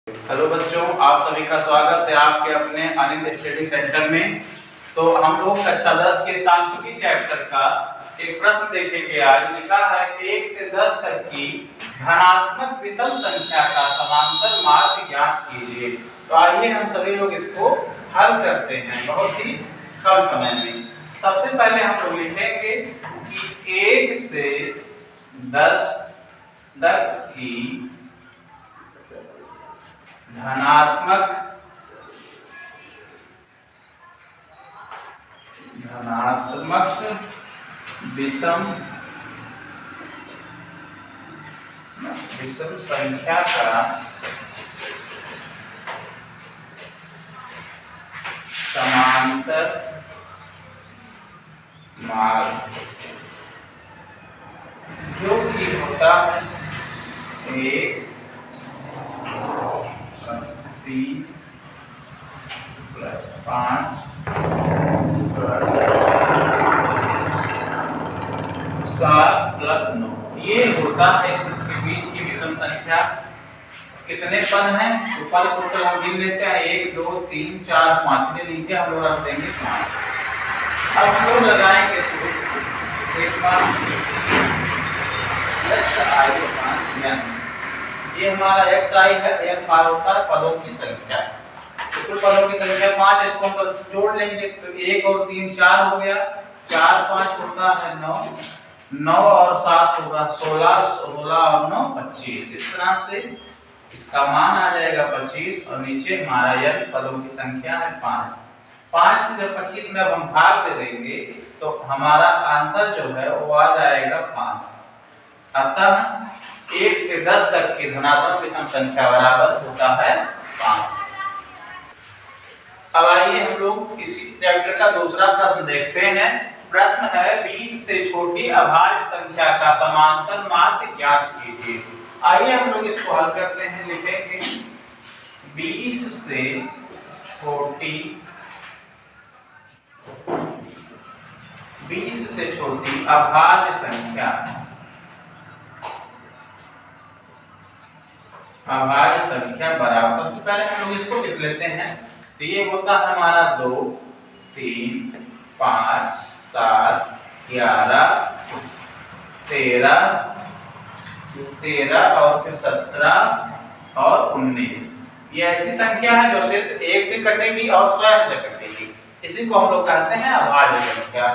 Hello बच्चों, आप सभी का स्वागत है आपके अपने आनंद स्टडी सेंटर में। तो हम लोग कक्षा 10 के सांख्यिकी चैप्टर का एक प्रश्न देखेंगे। आज लिखा है 1 से 10 तक की धनात्मक विषम संख्या का समांतर मार्ग ज्ञात कीजिए। तो आइए हम सभी लोग इसको हल करते हैं बहुत ही कम समय में। सबसे पहले हम लोग लिखेंगे कि 1 से 10 तक की धनात्मक विषम संख्या का समांतर मार्ग जो कि होता है 1 3 + 5 7 + 9 ये होता है इसके बीच की विषम संख्या। कितने पद हैं? तो पद टोटल हम गिन लेते हैं 1 2 3 4 5 के नीचे हम लोग रख देंगे 5। अब हम लोग लगाएंगे ये हमारा xi है, n बार होता है पदों की संख्या। तो पदों की संख्या 5, इसको हम जोड़ लेंगे तो 1 और 3 4 हो गया, 4 5 होता है 9, 9 और 7 होगा 16, 16 और 9 25। इस तरह से इसका मान आ जाएगा 25 और नीचे हमारा n पदों की संख्या है 5। 5 से जब 25 में अब हम भाग दे देंगे तो हमारा आंसर जो है वो आ जाएगा 5। अतः 1 से 10 तक की धनात्मक विषम संख्या बराबर होता है 5। अब आइए हम लोग इसी चैप्टर का दूसरा प्रश्न देखते हैं। प्रश्न है 20 से छोटी अभाज्य संख्या का समांतर माध्य ज्ञात कीजिए। आइए हम लोग इसको हल करते हैं। लिखेंगे 20 से छोटी अभाज्य संख्या बराबर, सबसे पहले हम लोग इसको लिख लेते हैं। तो ये होता है हमारा 2 3 5 7 11 13 और फिर 17 और 19। ये ऐसी संख्या है जो सिर्फ 1 से कटेगी और स्वयं से कटेगी। इसी को हम लोग कहते हैं अभाज्य संख्या।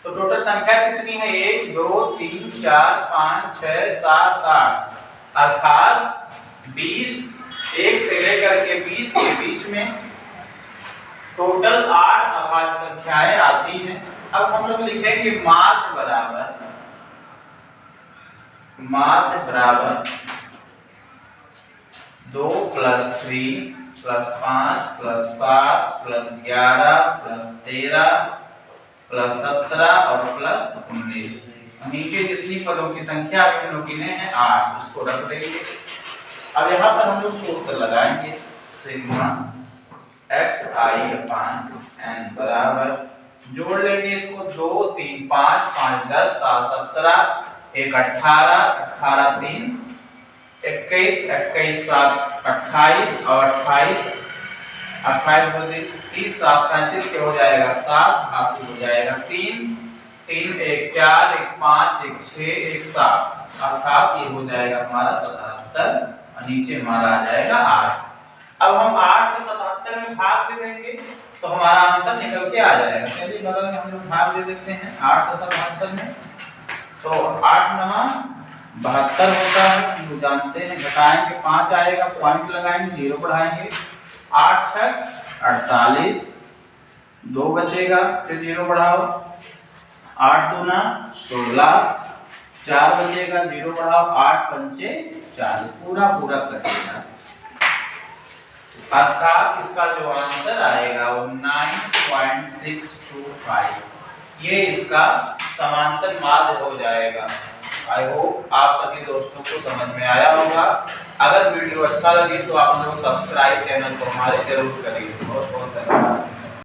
तो टोटल संख्या कितनी है? 1 2 3 4 5 6 7 8, अर्थात 20 1 से लेकर के 20 के बीच में टोटल 8 अभाज्य संख्याएं आती हैं। अब हम लोग लिखेंगे माध्य बराबर 2 + 3 + 5 + 7 + 11 + 13 + 17 और +19। नीचे जितनी पदों की संख्या हम लोग गिने हैं 8, इसको रख देंगे। अब यहाँ पर हम लोग सूत्र लगाएंगे सिग्मा xi/n बराबर, जोड़ लेंगे इसको 2 3 5 5 10 7 17 1 18 18 3 21 21 7 28 और 28 28 30 7 37 के हो जाएगा 7, 80 हो जाएगा 3 3 1 4 1 5 1 6 1 7, अर्थात ये हो जाएगा हमारा 77 और नीचे हमारा आ जाएगा 8। अब हम 8 से 77 में भाग दे देंगे तो हमारा आंसर निकल के आ जाएगा। चलिए बगल में हम लोग भाग दे देते हैं 8 से 77 में। तो 8 × 9 72 होता है, हम लोग जानते हैं। घटाएंगे 5 आएगा, पॉइंट लगाएंगे, 0 बढ़ाएंगे, 8 × 48, 2 बचेगा, फिर 0 बढ़ाओ, 8 × 2 = 16, 4 बचेगा, 0 बढ़ाओ, 8 × 5 = 40, पूरा कटेगा। अर्थात इसका जो आंसर आएगा वो 9.625, ये इसका समांतर माध्य हो जाएगा। आई होप आप सभी दोस्तों को समझ में आया होगा। अगर वीडियो अच्छा लगे तो आप लोग सब्सक्राइब चैनल को हमारे जरूर करिए। बहुत बहुत धन्यवाद।